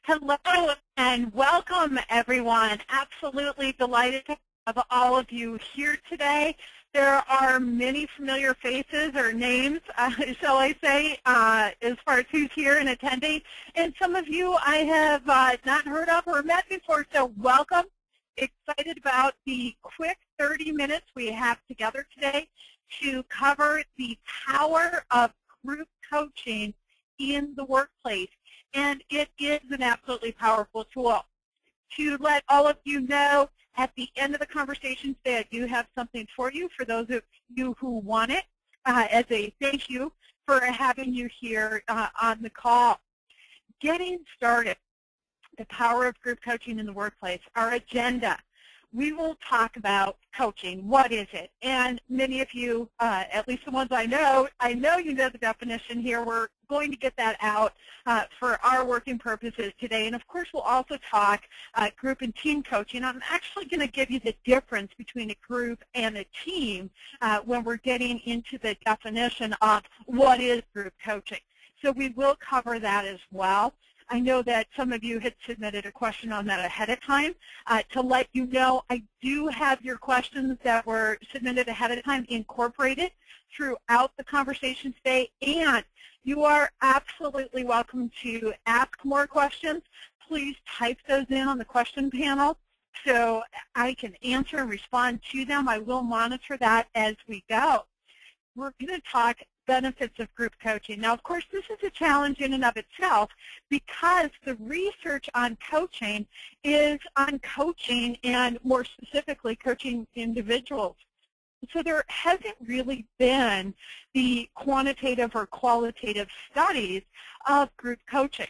Hello and welcome, everyone. Absolutely delighted to have all of you here today. There are many familiar faces or names, shall I say, as far as who's here and attending. And some of you I have not heard of or met before, so welcome. Excited about the quick 30 minutes we have together today to cover the power of group coaching in the workplace. And it is an absolutely powerful tool. To let all of you know, at the end of the conversation today, I do have something for you, for those of you who want it, as a thank you for having you here on the call. Getting started, the power of group coaching in the workplace, our agenda. We will talk about coaching. What is it? And many of you, at least the ones I know you know the definition here. We're going to get that out for our working purposes today. And of course, we'll also talk group and team coaching. I'm actually going to give you the difference between a group and a team when we're getting into the definition of what is group coaching. So we will cover that as well. I know that some of you had submitted a question on that ahead of time. To let you know, I do have your questions that were submitted ahead of time incorporated throughout the conversation today, and you are absolutely welcome to ask more questions. Please type those in on the question panel so I can answer and respond to them. I will monitor that as we go. We're going to talk benefits of group coaching. Now, of course, this is a challenge in and of itself because the research on coaching is on coaching and more specifically coaching individuals. So there hasn't really been the quantitative or qualitative studies of group coaching.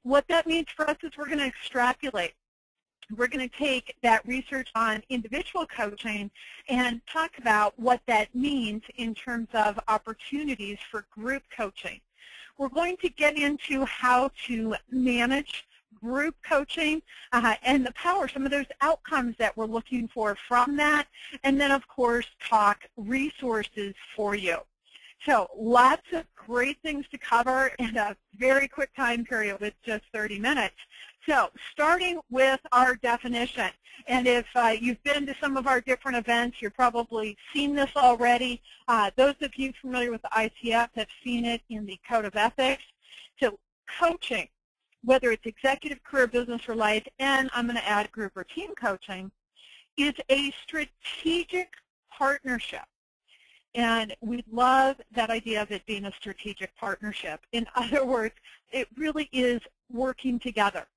What that means for us is we're going to extrapolate. We're going to take that research on individual coaching and talk about what that means in terms of opportunities for group coaching. We're going to get into how to manage group coaching and the power, some of those outcomes that we're looking for from that, and then, of course, talk resources for you. So lots of great things to cover in a very quick time period with just 30 minutes. So starting with our definition, and if you've been to some of our different events, you've probably seen this already. Those of you familiar with the ICF have seen it in the Code of Ethics. So coaching, whether it's executive, career, business, or life, and I'm going to add group or team coaching, is a strategic partnership. And we love that idea of it being a strategic partnership. In other words, it really is working together.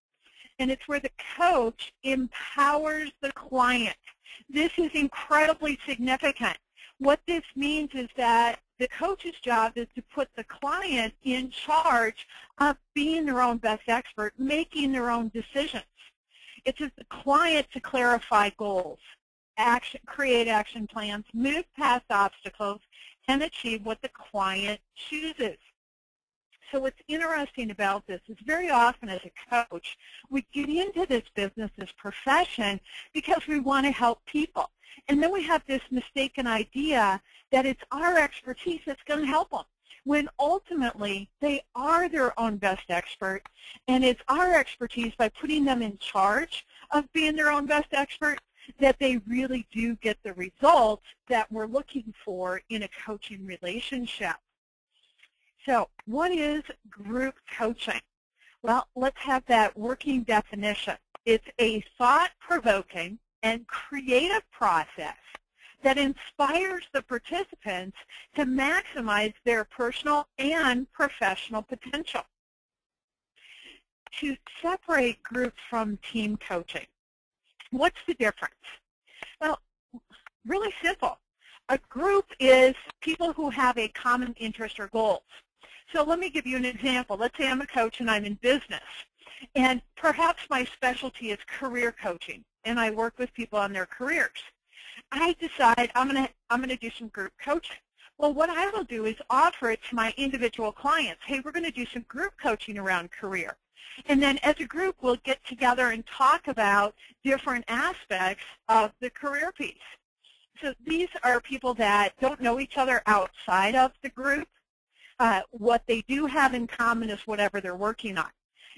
And it's where the coach empowers the client. This is incredibly significant. What this means is that the coach's job is to put the client in charge of being their own best expert, making their own decisions. It's just the client to clarify goals, create action plans, move past obstacles, and achieve what the client chooses. So what's interesting about this is very often as a coach, we get into this business, this profession, because we want to help people. And then we have this mistaken idea that it's our expertise that's going to help them, when ultimately they are their own best expert, and it's our expertise by putting them in charge of being their own best expert that they really do get the results that we're looking for in a coaching relationship. So what is group coaching? Well, let's have that working definition. It's a thought-provoking and creative process that inspires the participants to maximize their personal and professional potential. To separate group from team coaching, what's the difference? Well, really simple. A group is people who have a common interest or goals. So let me give you an example. Let's say I'm a coach and I'm in business, and perhaps my specialty is career coaching, and I work with people on their careers. I decide I'm going to do some group coaching. Well, what I will do is offer it to my individual clients. Hey, we're going to do some group coaching around career. And then as a group, we'll get together and talk about different aspects of the career piece. So these are people that don't know each other outside of the group. What they do have in common is whatever they're working on.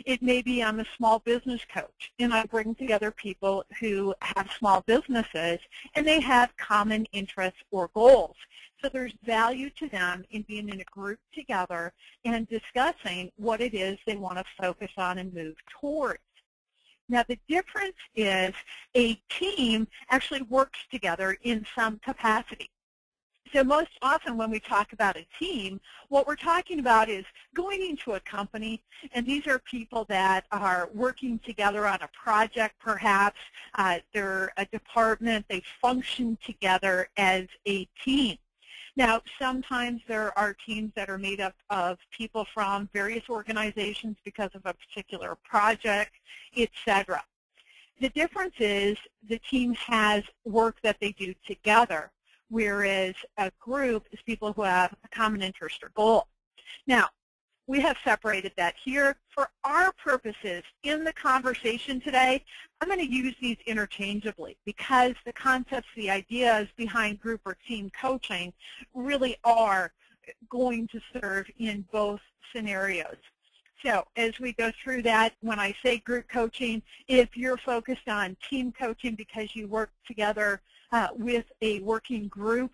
It may be I'm a small business coach, and I bring together people who have small businesses, and they have common interests or goals. So there's value to them in being in a group together and discussing what it is they want to focus on and move towards. Now, the difference is a team actually works together in some capacity. So most often when we talk about a team, what we're talking about is going into a company, and these are people that are working together on a project perhaps. They're a department. They function together as a team. Now, sometimes there are teams that are made up of people from various organizations because of a particular project, etc. The difference is the team has work that they do together, whereas a group is people who have a common interest or goal. Now, we have separated that here. For our purposes in the conversation today, I'm going to use these interchangeably because the concepts, the ideas behind group or team coaching really are going to serve in both scenarios. So as we go through that, when I say group coaching, if you're focused on team coaching because you work together with a working group,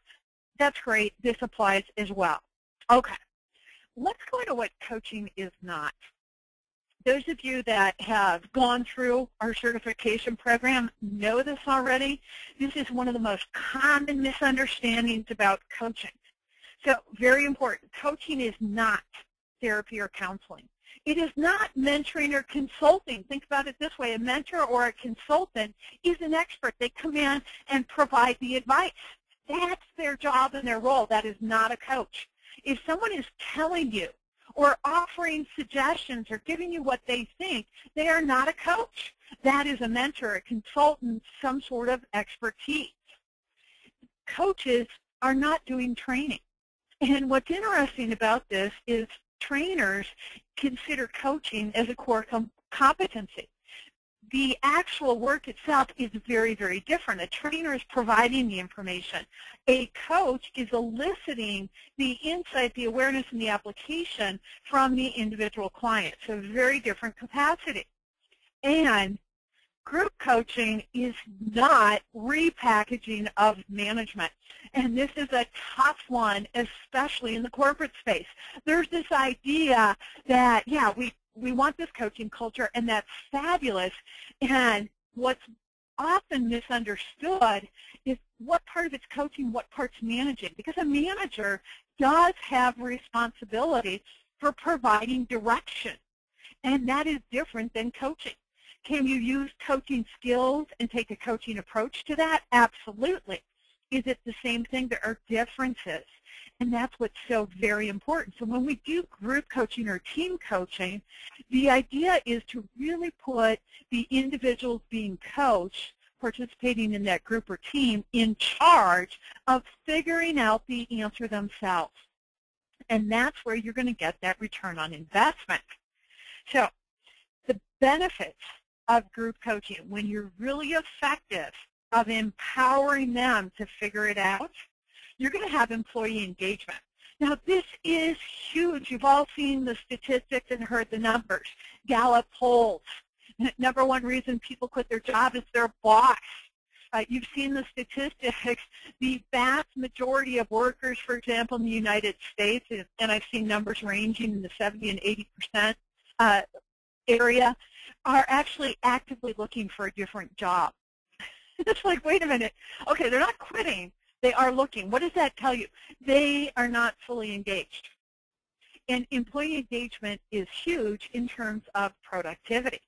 that's great. This applies as well. Okay. Let's go into what coaching is not. Those of you that have gone through our certification program know this already. This is one of the most common misunderstandings about coaching. So very important. Coaching is not therapy or counseling. It is not mentoring or consulting. Think about it this way. A mentor or a consultant is an expert. They come in and provide the advice. That's their job and their role. That is not a coach. If someone is telling you or offering suggestions or giving you what they think, they are not a coach. That is a mentor, a consultant, some sort of expertise. Coaches are not doing training. And what's interesting about this is trainers consider coaching as a core competency. The actual work itself is very, very different. A trainer is providing the information. A coach is eliciting the insight, the awareness, and the application from the individual client. So very different capacity. And group coaching is not repackaging of management. And this is a tough one, especially in the corporate space. There's this idea that, yeah, we want this coaching culture, and that's fabulous. And what's often misunderstood is what part of it's coaching, what part's managing. Because a manager does have responsibility for providing direction, and that is different than coaching. Can you use coaching skills and take a coaching approach to that? Absolutely. Is it the same thing? There are differences. And that's what's so very important. So when we do group coaching or team coaching, the idea is to really put the individuals being coached, participating in that group or team, in charge of figuring out the answer themselves. And that's where you're going to get that return on investment. So the benefits of group coaching, when you're really effective of empowering them to figure it out, you're going to have employee engagement. Now, this is huge. You've all seen the statistics and heard the numbers. Gallup polls. Number one reason people quit their job is their boss. You've seen the statistics. The vast majority of workers, for example, in the United States, and I've seen numbers ranging in the 70 and 80% area, are actually actively looking for a different job. It's like, wait a minute. Okay, they're not quitting. They are looking. What does that tell you? They are not fully engaged. And employee engagement is huge in terms of productivity.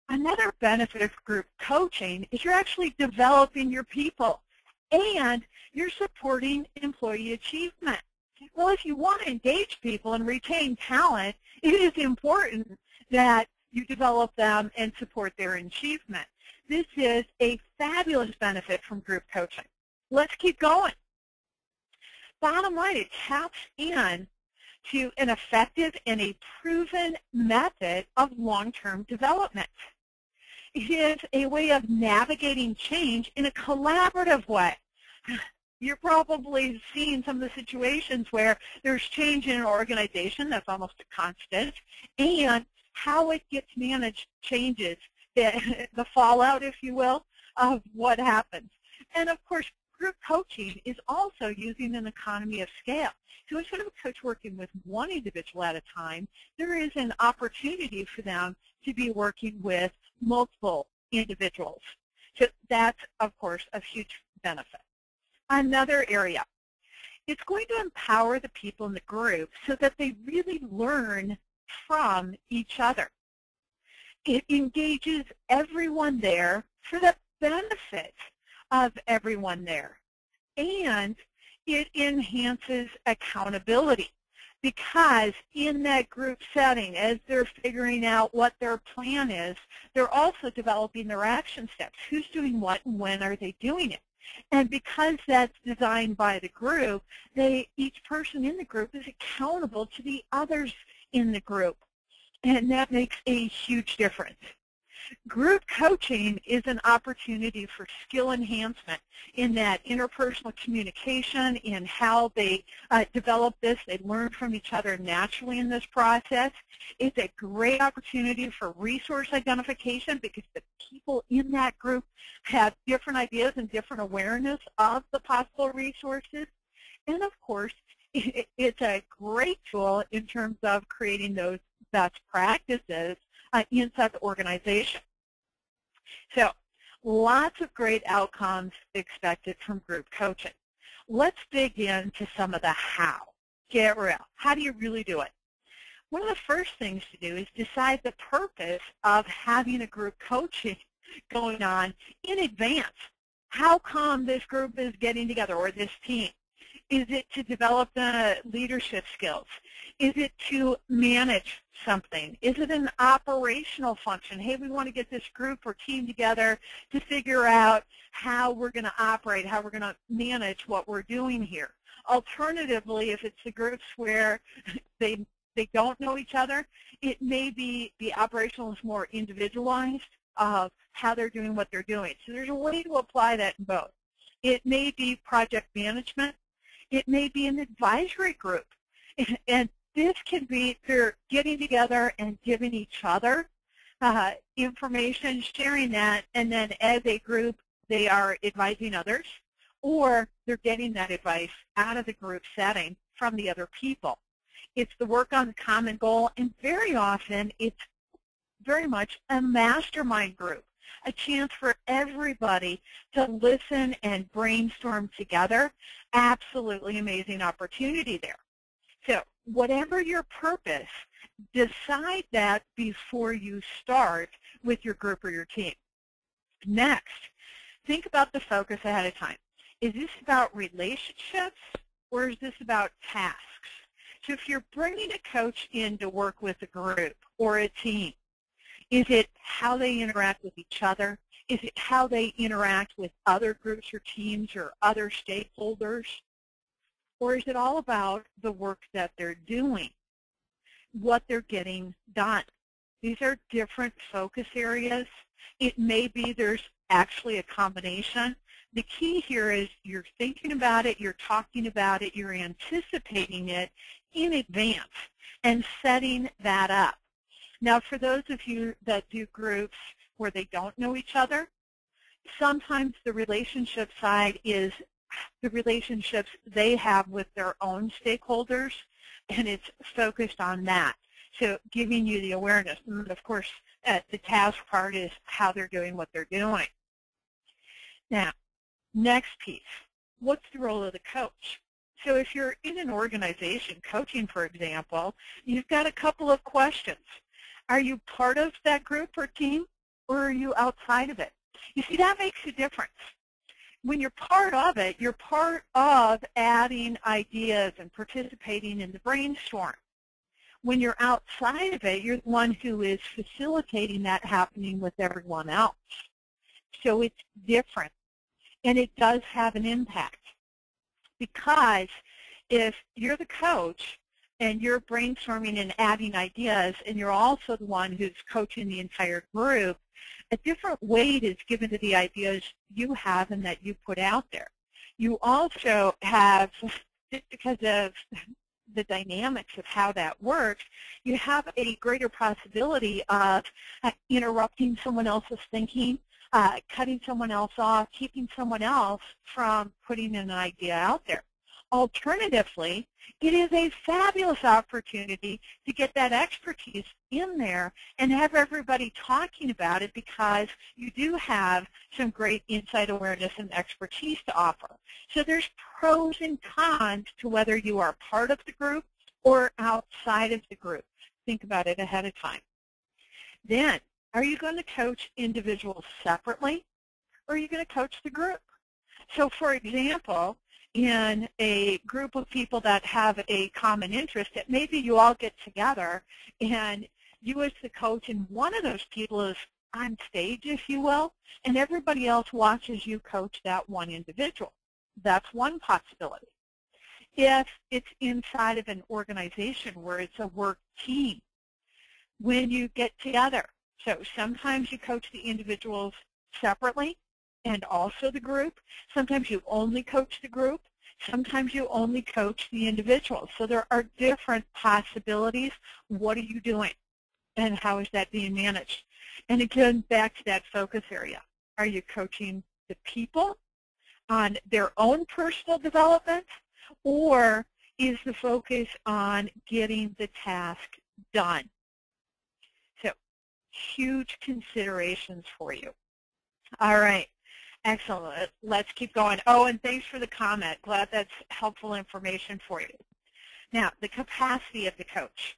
Another benefit of group coaching is you're actually developing your people and you're supporting employee achievement. Well, if you want to engage people and retain talent, it is important that you develop them and support their achievement. This is a fabulous benefit from group coaching. Let's keep going. Bottom line, it taps in to an effective and a proven method of long-term development. It is a way of navigating change in a collaborative way. You're probably seeing some of the situations where there's change in an organization, that's almost a constant, and how it gets managed changes, the fallout, if you will, of what happens. And of course, group coaching is also using an economy of scale. So instead of a coach working with one individual at a time, there is an opportunity for them to be working with multiple individuals. So that's, of course, a huge benefit. Another area, it's going to empower the people in the group so that they really learn from each other. It engages everyone there for the benefit of everyone there. And it enhances accountability, because in that group setting, as they're figuring out what their plan is, they're also developing their action steps. Who's doing what and when are they doing it? And because that's designed by the group, each person in the group is accountable to the others in the group. And that makes a huge difference. Group coaching is an opportunity for skill enhancement in that interpersonal communication, in how they develop this. They learn from each other naturally in this process. It's a great opportunity for resource identification, because the people in that group have different ideas and different awareness of the possible resources. And of course, it's a great tool in terms of creating those best practices inside the organization. So lots of great outcomes expected from group coaching. Let's dig into some of the how. Get real. How do you really do it? One of the first things to do is decide the purpose of having a group coaching going on in advance. How come this group is getting together, or this team? Is it to develop the leadership skills? Is it to manage something? Is it an operational function? Hey, we want to get this group or team together to figure out how we're going to operate, how we're going to manage what we're doing here. Alternatively, if it's the groups where they don't know each other, it may be the operational is more individualized of how they're doing what they're doing. So there's a way to apply that in both. It may be project management. It may be an advisory group. And this can be they're getting together and giving each other information, sharing that, and then as a group they are advising others, or they're getting that advice out of the group setting from the other people. It's the work on the common goal, and very often it's very much a mastermind group, a chance for everybody to listen and brainstorm together. Absolutely amazing opportunity there. So whatever your purpose, decide that before you start with your group or your team. Next, think about the focus ahead of time. Is this about relationships, or is this about tasks? So if you're bringing a coach in to work with a group or a team, is it how they interact with each other? Is it how they interact with other groups or teams or other stakeholders? Or is it all about the work that they're doing, what they're getting done? These are different focus areas. It may be there's actually a combination. The key here is you're thinking about it, you're talking about it, you're anticipating it in advance and setting that up. Now, for those of you that do groups where they don't know each other, sometimes the relationship side is the relationships they have with their own stakeholders, and it's focused on that. So giving you the awareness. And of course, the task part is how they're doing what they're doing. Now, next piece, what's the role of the coach? So if you're in an organization coaching, for example, you've got a couple of questions. Are you part of that group or team, or are you outside of it? You see, that makes a difference. When you're part of it, you're part of adding ideas and participating in the brainstorm. When you're outside of it, you're the one who is facilitating that happening with everyone else. So it's different, and it does have an impact. Because if you're the coach and you're brainstorming and adding ideas, and you're also the one who's coaching the entire group, a different weight is given to the ideas you have and that you put out there. You also have, just because of the dynamics of how that works, you have a greater possibility of interrupting someone else's thinking, cutting someone else off, keeping someone else from putting an idea out there. Alternatively, it is a fabulous opportunity to get that expertise in there and have everybody talking about it, because you do have some great insight, awareness, and expertise to offer. So there's pros and cons to whether you are part of the group or outside of the group. Think about it ahead of time. Then, are you going to coach individuals separately, or are you going to coach the group? So for example, in a group of people that have a common interest, that maybe you all get together and you as the coach and one of those people is on stage, if you will, and everybody else watches you coach that one individual. That's one possibility. If it's inside of an organization where it's a work team, when you get together, so sometimes you coach the individuals separately and also the group. Sometimes you only coach the group. Sometimes you only coach the individuals. So there are different possibilities. What are you doing? And how is that being managed? And again, back to that focus area. Are you coaching the people on their own personal development, or is the focus on getting the task done? So huge considerations for you. All right. Excellent. Let's keep going. Oh, and thanks for the comment. Glad that's helpful information for you. Now, the capacity of the coach.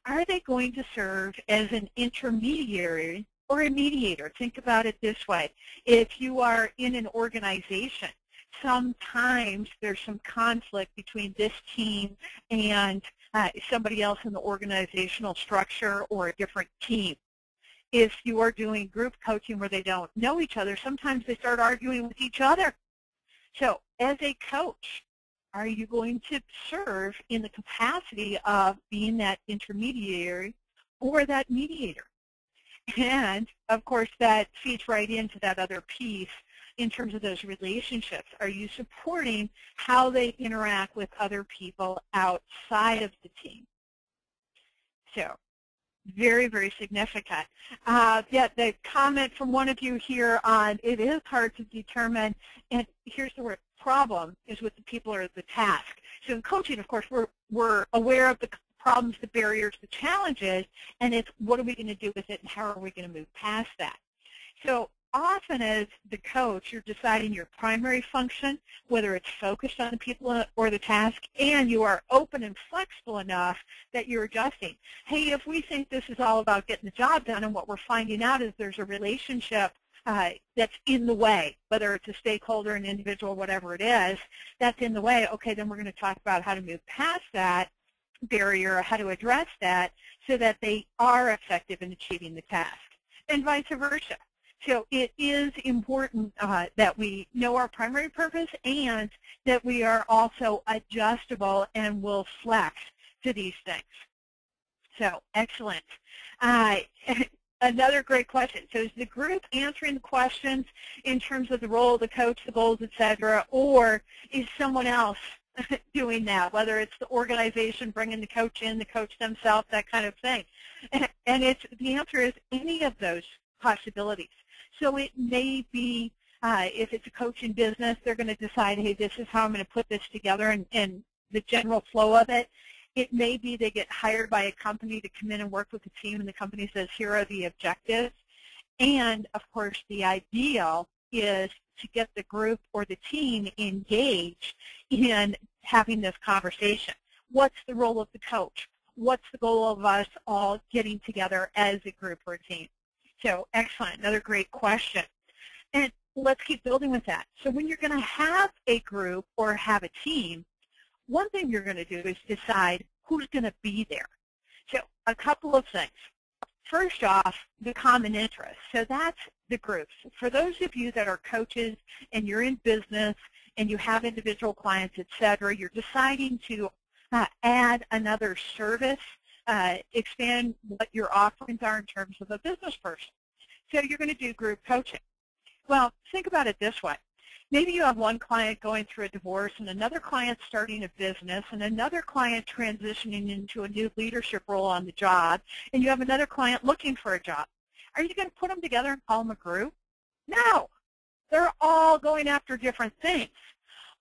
Are they going to serve as an intermediary or a mediator? Think about it this way. If you are in an organization, sometimes there's some conflict between this team and somebody else in the organizational structure or a different team. If you are doing group coaching where they don't know each other, sometimes they start arguing with each other. So as a coach, are you going to serve in the capacity of being that intermediary or that mediator? And, of course, that feeds right into that other piece in terms of those relationships. Are you supporting how they interact with other people outside of the team? So very, very significant. Yeah, the comment from one of you here on it is hard to determine, and here's the word problem, is with the people or the task. So in coaching, of course, we're aware of the problems, the barriers, the challenges, and it's what are we going to do with it and how are we going to move past that. So often as the coach, you're deciding your primary function, whether it's focused on the people or the task, and you are open and flexible enough that you're adjusting. Hey, if we think this is all about getting the job done and what we're finding out is there's a relationship that's in the way, whether it's a stakeholder, an individual, whatever it is, that's in the way, okay, then we're going to talk about how to move past that barrier, how to address that so that they are effective in achieving the task, and vice versa. So it is important that we know our primary purpose and that we are also adjustable and will flex to these things. So excellent. Another great question. So is the group answering the questions in terms of the role of the coach, the goals, et cetera, or is someone else doing that, whether it's the organization bringing the coach in, the coach themselves, that kind of thing? And the answer is any of those possibilities. So it may be, if it's a coach in business, they're going to decide, hey, this is how I'm going to put this together and the general flow of it. It may be they get hired by a company to come in and work with the team, and the company says, here are the objectives. And, of course, the ideal is to get the group or the team engaged in having this conversation. What's the role of the coach? What's the goal of us all getting together as a group or a team? So excellent, another great question. And let's keep building with that. So when you're going to have a group or have a team, one thing you're going to do is decide who's going to be there. So a couple of things. First off, the common interest. So that's the groups. For those of you that are coaches and you're in business and you have individual clients, et cetera, you're deciding to add another service, expand what your offerings are in terms of a business person. So you're going to do group coaching. Well, think about it this way. Maybe you have one client going through a divorce and another client starting a business and another client transitioning into a new leadership role on the job, and you have another client looking for a job. Are you going to put them together and call them a group? No. They're all going after different things.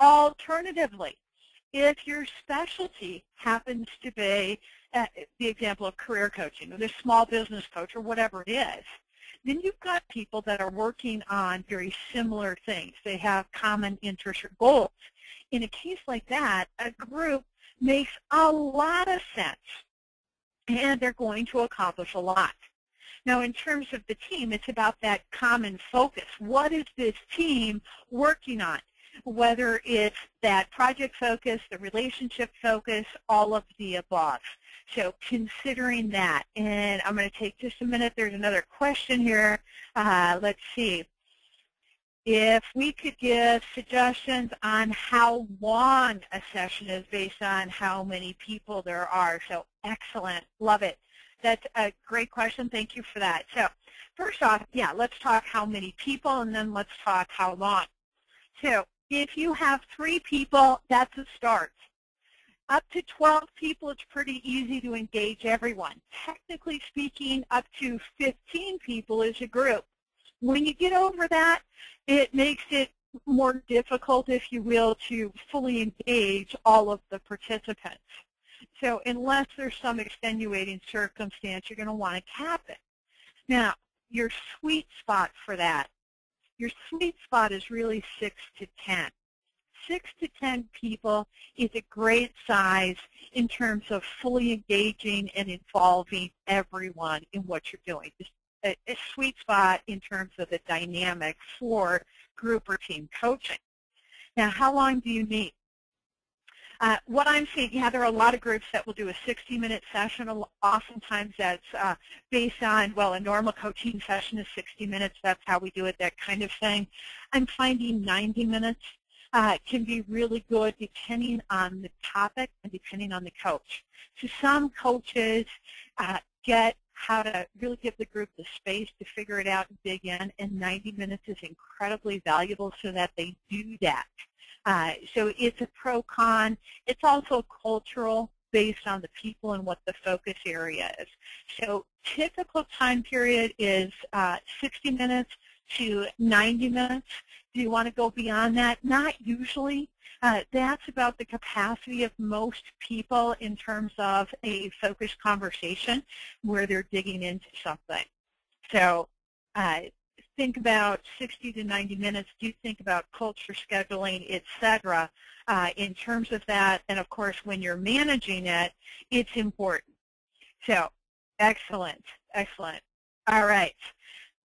Alternatively, if your specialty happens to be the example of career coaching or the small business coach or whatever it is, then you've got people that are working on very similar things. They have common interests or goals. In a case like that, a group makes a lot of sense, and they're going to accomplish a lot. Now, in terms of the team, it's about that common focus. What is this team working on? Whether it's that project focus, the relationship focus, all of the above. So considering that, and I'm going to take just a minute. There's another question here. Let's see. If we could give suggestions on how long a session is based on how many people there are. So excellent. Love it. That's a great question. Thank you for that. So first off, yeah, let's talk how many people, and then let's talk how long. So if you have 3 people, that's a start. Up to 12 people, it's pretty easy to engage everyone. Technically speaking, up to 15 people is a group. When you get over that, it makes it more difficult, if you will, to fully engage all of the participants. So unless there's some extenuating circumstance, you're going to want to cap it. Now, your sweet spot for that, your sweet spot is really 6 to 10. 6 to 10 people is a great size in terms of fully engaging and involving everyone in what you're doing. A sweet spot in terms of the dynamic for group or team coaching. Now, how long do you need? What I'm seeing, yeah, there are a lot of groups that will do a 60-minute session. Oftentimes that's based on, well, a normal coaching session is 60 minutes. That's how we do it, that kind of thing. I'm finding 90 minutes can be really good depending on the topic and depending on the coach. So some coaches get how to really give the group the space to figure it out and dig in, and 90 minutes is incredibly valuable so that they do that. So it's a pro-con. It's also cultural based on the people and what the focus area is. So typical time period is 60 minutes to 90 minutes. Do you want to go beyond that? Not usually. That's about the capacity of most people in terms of a focused conversation where they're digging into something. So think about 60 to 90 minutes. Do think about culture scheduling, etc. In terms of that. And, of course, when you're managing it, it's important. So excellent, excellent. All right.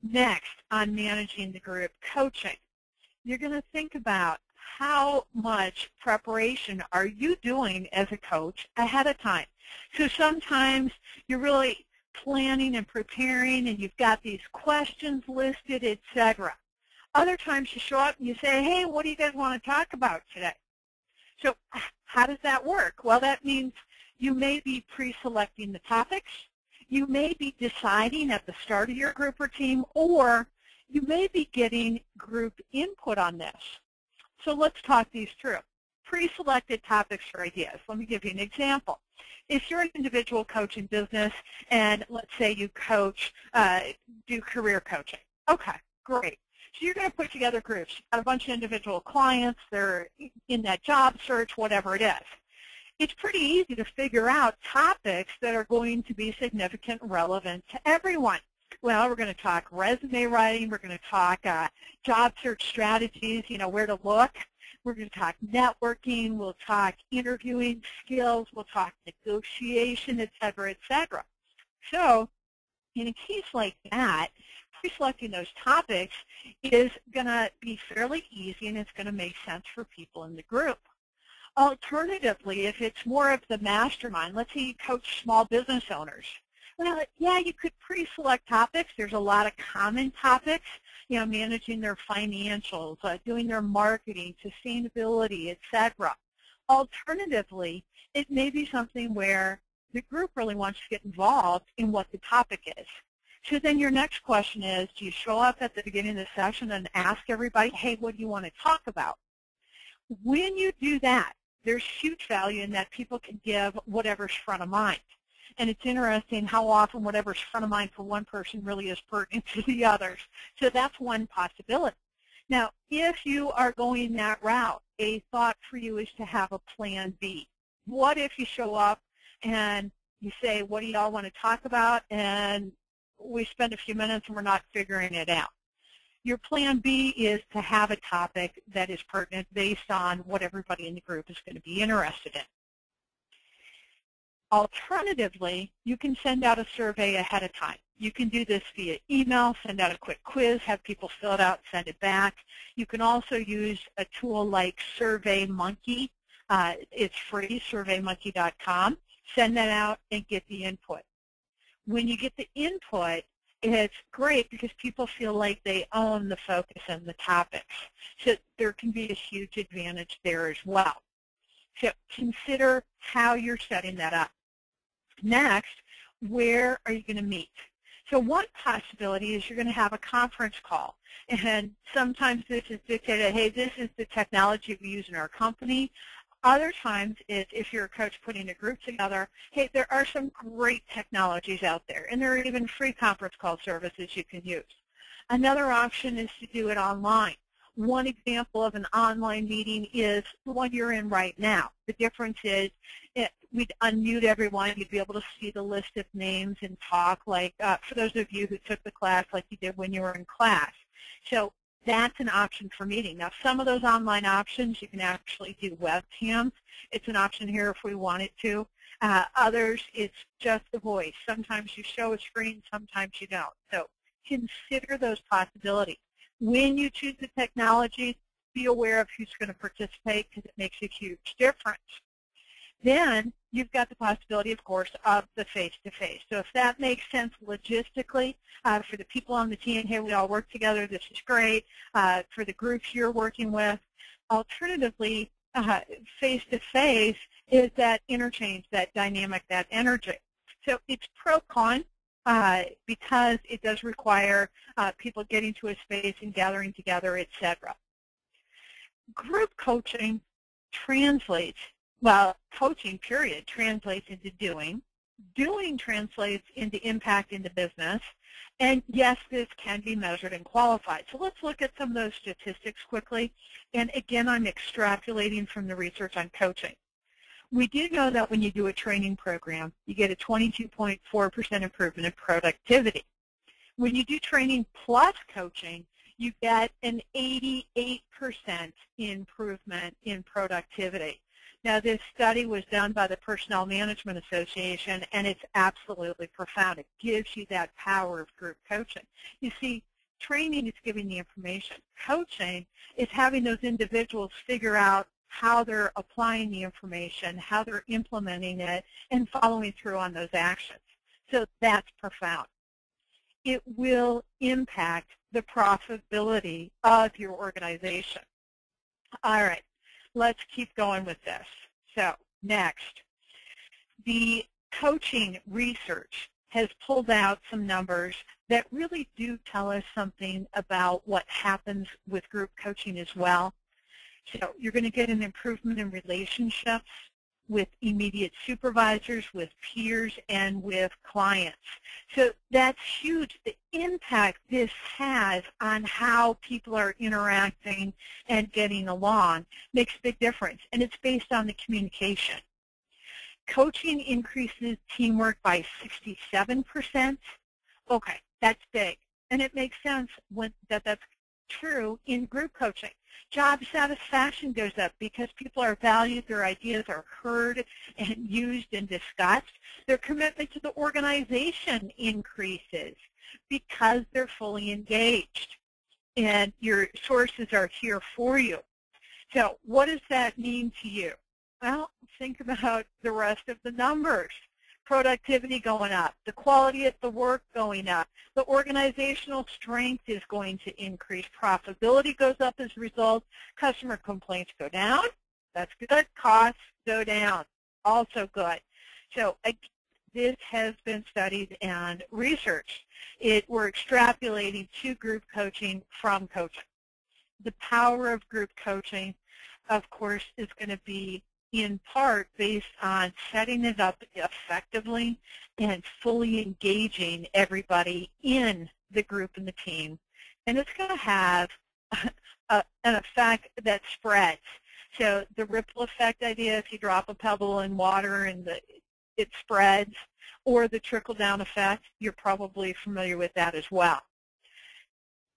Next, on managing the group coaching, you're going to think about how much preparation are you doing as a coach ahead of time. So sometimes you're really planning and preparing and you've got these questions listed, etc. Other times you show up and you say, hey, what do you guys want to talk about today? So how does that work? Well, that means you may be pre-selecting the topics. You may be deciding at the start of your group or team, or you may be getting group input on this. So let's talk these through. Pre-selected topics or ideas. Let me give you an example. If you're an individual coach in business, and let's say you coach, do career coaching. Okay, great. So you're going to put together groups. You've got a bunch of individual clients. They're in that job search, whatever it is. It's pretty easy to figure out topics that are going to be significant and relevant to everyone. Well, we're going to talk resume writing. We're going to talk job search strategies, where to look. We're going to talk networking. We'll talk interviewing skills. We'll talk negotiation, et cetera, et cetera. So in a case like that, pre-selecting those topics is going to be fairly easy, and it's going to make sense for people in the group. Alternatively, if it's more of the mastermind, let's say you coach small business owners. Well, yeah, you could pre-select topics. There's a lot of common topics, managing their financials, doing their marketing, sustainability, etc. Alternatively, it may be something where the group really wants to get involved in what the topic is. So then your next question is, do you show up at the beginning of the session and ask everybody, hey, what do you want to talk about? When you do that, there's huge value in that people can give whatever's front of mind. And it's interesting how often whatever's front of mind for one person really is pertinent to the others. So that's one possibility. Now, if you are going that route, a thought for you is to have a plan B. What if you show up and you say, what do y'all want to talk about? And we spend a few minutes and we're not figuring it out. Your plan B is to have a topic that is pertinent based on what everybody in the group is going to be interested in. Alternatively, you can send out a survey ahead of time. You can do this via email, send out a quick quiz, have people fill it out, send it back. You can also use a tool like SurveyMonkey. It's free, surveymonkey.com. Send that out and get the input. When you get the input, it's great because people feel like they own the focus and the topics. So there can be a huge advantage there as well. So consider how you're setting that up. Next, where are you going to meet? So one possibility is you're going to have a conference call. And sometimes this is dictated, hey, this is the technology we use in our company. Other times, if you're a coach putting a group together, hey, there are some great technologies out there, and there are even free conference call services you can use. Another option is to do it online. One example of an online meeting is the one you're in right now. The difference is we'd unmute everyone. You'd be able to see the list of names and talk, like for those of you who took the class like you did when you were in class. So that's an option for meeting. Now, some of those online options, you can actually do webcams. It's an option here if we wanted to. Others, it's just the voice. Sometimes you show a screen, sometimes you don't. So consider those possibilities. When you choose the technology, be aware of who's going to participate because it makes a huge difference. Then you've got the possibility, of course, of the face-to-face. So if that makes sense logistically, for the people on the team, hey, we all work together, this is great. For the groups you're working with, alternatively, face-to-face is that interchange, that dynamic, that energy. So it's pro-con because it does require people getting to a space and gathering together, etc. Group coaching translates. Well, coaching, period, translates into doing. Doing translates into impact in the business. And yes, this can be measured and qualified. So let's look at some of those statistics quickly. And again, I'm extrapolating from the research on coaching. We do know that when you do a training program, you get a 22.4% improvement in productivity. When you do training plus coaching, you get an 88% improvement in productivity. Now, this study was done by the Personnel Management Association, and it's absolutely profound. It gives you that power of group coaching. You see, training is giving the information. Coaching is having those individuals figure out how they're applying the information, how they're implementing it, and following through on those actions. So that's profound. It will impact the profitability of your organization. All right. Let's keep going with this. So next, the coaching research has pulled out some numbers that really do tell us something about what happens with group coaching as well. So you're going to get an improvement in relationships with immediate supervisors, with peers, and with clients. So that's huge. The impact this has on how people are interacting and getting along makes a big difference, and it's based on the communication. Coaching increases teamwork by 67%. Okay, that's big, and it makes sense when that's true in group coaching. Job satisfaction goes up because people are valued, their ideas are heard and used and discussed. Their commitment to the organization increases because they're fully engaged, and your sources are here for you. So what does that mean to you? Well, think about the rest of the numbers. Productivity going up, the quality of the work going up, the organizational strength is going to increase, profitability goes up as a result, customer complaints go down, that's good, costs go down, also good. So this has been studied and researched. We're extrapolating to group coaching from coaching. The power of group coaching, of course, is going to be in part based on setting it up effectively and fully engaging everybody in the group and the team. And it's going to have an effect that spreads. So the ripple effect idea, if you drop a pebble in water and it spreads, or the trickle-down effect, you're probably familiar with that as well.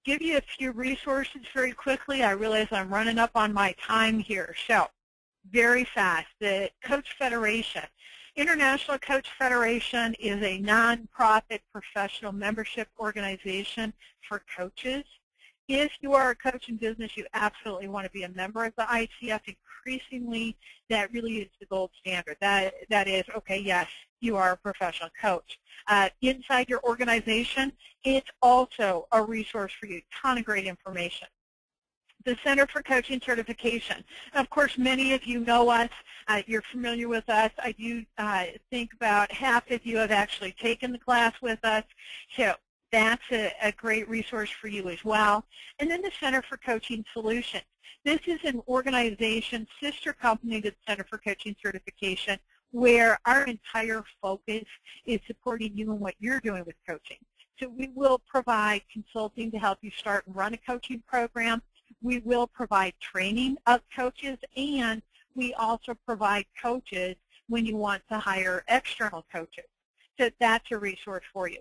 Give you a few resources very quickly. I realize I'm running up on my time here. So very fast, the Coach Federation. International Coach Federation is a nonprofit professional membership organization for coaches. If you are a coach in business, you absolutely want to be a member of the ICF. Increasingly, that really is the gold standard. That is, okay, yes, you are a professional coach. Inside your organization, it's also a resource for you. A ton of great information. The Center for Coaching Certification. Of course, many of you know us. You're familiar with us. I do think about half of you have actually taken the class with us. So that's a great resource for you as well. And then the Center for Coaching Solutions. This is an organization, sister company to the Center for Coaching Certification, where our entire focus is supporting you in what you're doing with coaching. So we will provide consulting to help you start and run a coaching program. We will provide training of coaches, and we also provide coaches when you want to hire external coaches. So that's a resource for you.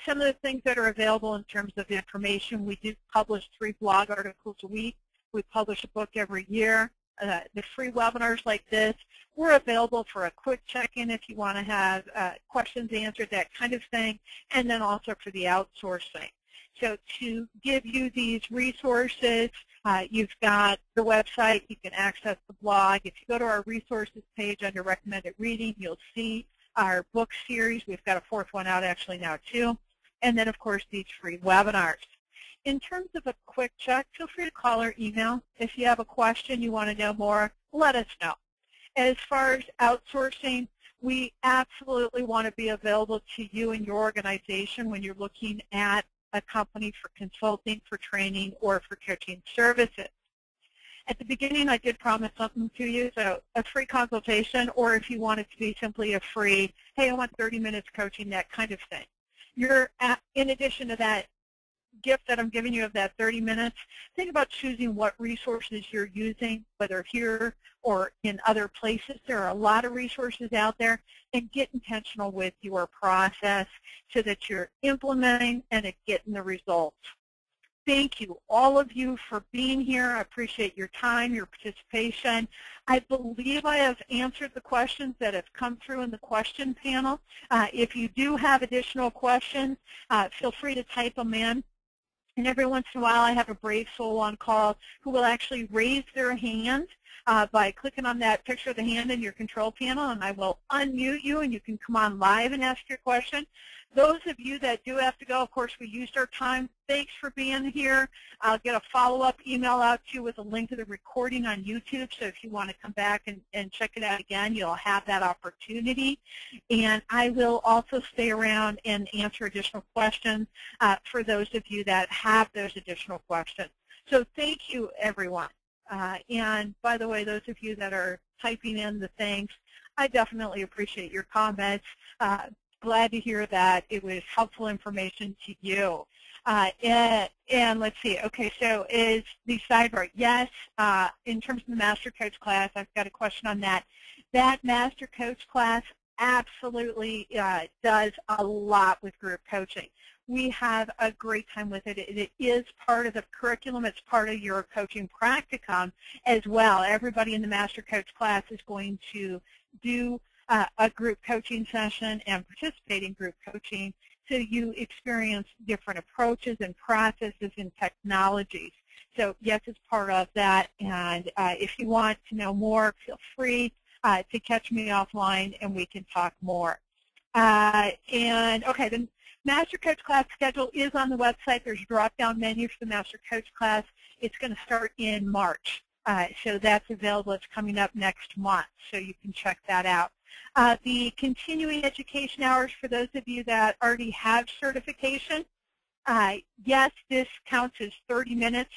Some of the things that are available in terms of information, we do publish 3 blog articles a week. We publish a book every year. The free webinars like this, we're available for a quick check-in if you want to have questions answered, that kind of thing, and then also for the outsourcing. So to give you these resources, you've got the website. You can access the blog. If you go to our resources page under recommended reading, you'll see our book series. We've got a 4th one out actually now too. And then, of course, these free webinars. In terms of a quick check, feel free to call or email. If you have a question, you want to know more, let us know. As far as outsourcing, we absolutely want to be available to you and your organization when you're looking at a company for consulting, for training, or for coaching services. At the beginning, I did promise something to you, so a free consultation, or if you want it to be simply a free, hey, I want 30 minutes coaching, that kind of thing. In addition to that gift that I'm giving you of that 30 minutes, think about choosing what resources you're using, whether here or in other places. There are a lot of resources out there, and get intentional with your process so that you're implementing and getting the results. Thank you, all of you, for being here. I appreciate your time, your participation. I believe I have answered the questions that have come through in the question panel. If you do have additional questions, feel free to type them in. And every once in a while, I have a brave soul on call who will actually raise their hand by clicking on that picture of the hand in your control panel, and I will unmute you, and you can come on live and ask your question. Those of you that do have to go, of course, we used our time. Thanks for being here. I'll get a follow-up email out to you with a link to the recording on YouTube, so if you want to come back and check it out again, you'll have that opportunity. And I will also stay around and answer additional questions for those of you that have those additional questions. So thank you, everyone. And by the way, those of you that are typing in the things, I definitely appreciate your comments. Glad to hear that it was helpful information to you. And let's see. Okay, so is the sidebar? Yes, in terms of the Master Coach class, I've got a question on that. That Master Coach class absolutely does a lot with group coaching. We have a great time with it. It is part of the curriculum. It's part of your coaching practicum as well. Everybody in the Master Coach class is going to do a group coaching session and participate in group coaching, so you experience different approaches and processes and technologies. So yes, it's part of that, and if you want to know more, feel free to catch me offline and we can talk more. And okay, the Master Coach class schedule is on the website. There's a drop-down menu for the Master Coach class. It's going to start in March. So that's available. It's coming up next month, so you can check that out. The continuing education hours for those of you that already have certification, yes, this counts as 30 minutes.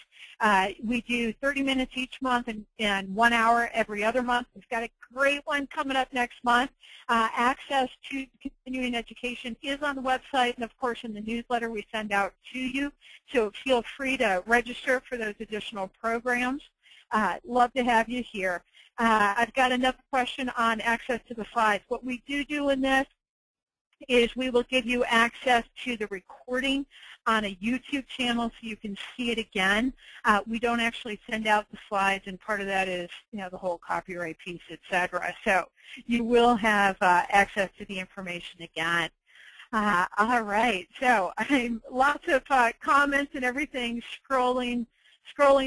We do 30 minutes each month and 1 hour every other month. We've got a great one coming up next month. Access to continuing education is on the website and, of course, in the newsletter we send out to you. So feel free to register for those additional programs. Love to have you here. I've got another question on access to the slides. What we do in this is we will give you access to the recording on a YouTube channel so you can see it again. We don't actually send out the slides, and part of that is, the whole copyright piece, etc. So you will have access to the information again. All right, so lots of comments and everything scrolling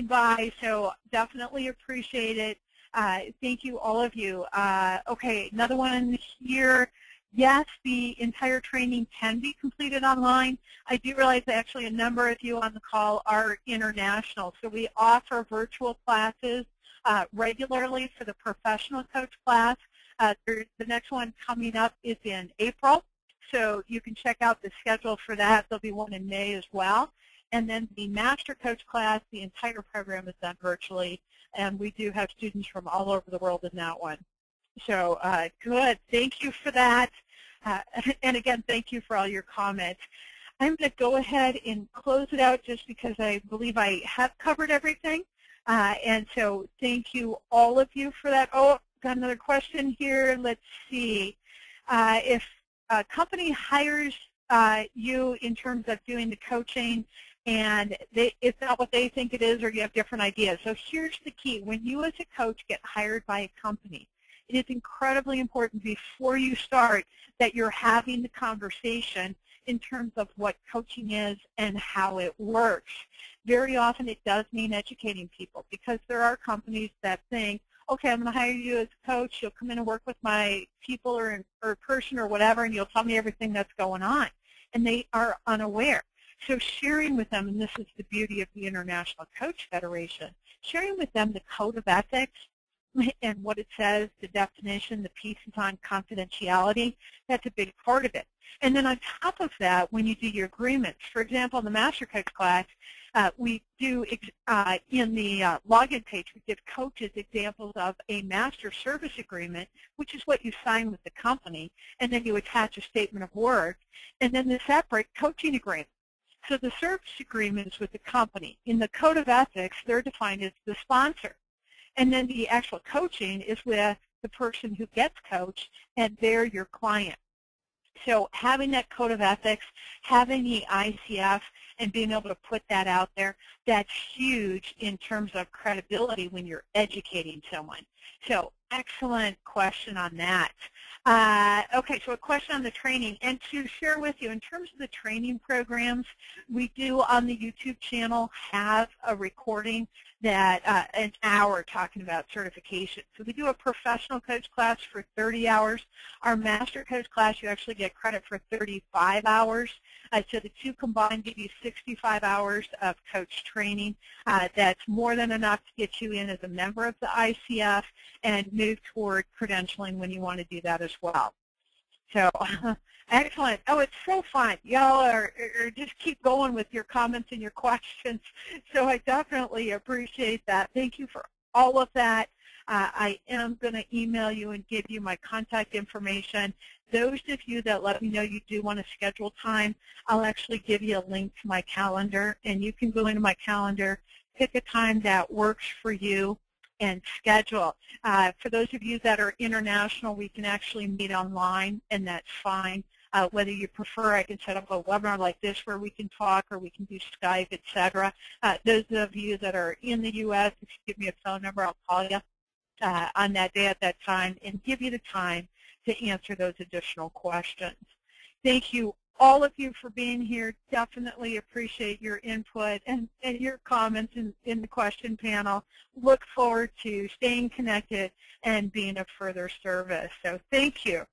by, so definitely appreciate it. Thank you, all of you. Okay, another one here. Yes, the entire training can be completed online. I do realize that actually a number of you on the call are international, so we offer virtual classes regularly for the professional coach class. The next one coming up is in April, so you can check out the schedule for that. There'll be one in May as well. And then the master coach class, the entire program is done virtually, and we do have students from all over the world in that one. So good, thank you for that. And again, thank you for all your comments. I'm going to go ahead and close it out just because I believe I have covered everything. And so thank you, all of you, for that. Oh, got another question here. Let's see. If a company hires you in terms of doing the coaching and it's not what they think it is, or you have different ideas. So here's the key. When you as a coach get hired by a company, it is incredibly important before you start that you're having the conversation in terms of what coaching is and how it works. Very often it does mean educating people, because there are companies that think, okay, I'm going to hire you as a coach, you'll come in and work with my people or person or whatever, and you'll tell me everything that's going on. And they are unaware. So sharing with them, and this is the beauty of the International Coach Federation, sharing with them the code of ethics and what it says, the definition, the pieces on confidentiality, that's a big part of it. And then on top of that, when you do your agreements, for example, in the Master Coach class, we do, in the login page, we give coaches examples of a master service agreement, which is what you sign with the company, and then you attach a statement of work, and then the separate coaching agreement. So the service agreement is with the company. In the code of ethics, they're defined as the sponsor. And then the actual coaching is with the person who gets coached, and they're your client. So having that code of ethics, having the ICF, and being able to put that out there, that's huge in terms of credibility when you're educating someone. So excellent question on that. Okay, so a question on the training. And to share with you, in terms of the training programs, we do on the YouTube channel have a recording that an hour talking about certification. So we do a professional coach class for 30 hours. Our master coach class, you actually get credit for 35 hours. So the two combined give you 65 hours of coach training. That's more than enough to get you in as a member of the ICF and move toward credentialing when you want to do that as well. So excellent. Oh, it's so fun. Y'all are just keep going with your comments and your questions. So I definitely appreciate that. Thank you for all of that. I am going to email you and give you my contact information. Those of you that let me know you do want to schedule time, I'll actually give you a link to my calendar, and you can go into my calendar, pick a time that works for you, and schedule. For those of you that are international, we can actually meet online, and that's fine. Whether you prefer, I can set up a webinar like this where we can talk, or we can do Skype, etc. Those of you that are in the U.S., if you give me a phone number, I'll call you on that day at that time and give you the time to answer those additional questions. Thank you, all of you, for being here. Definitely appreciate your input and your comments in the question panel. Look forward to staying connected and being of further service. So thank you.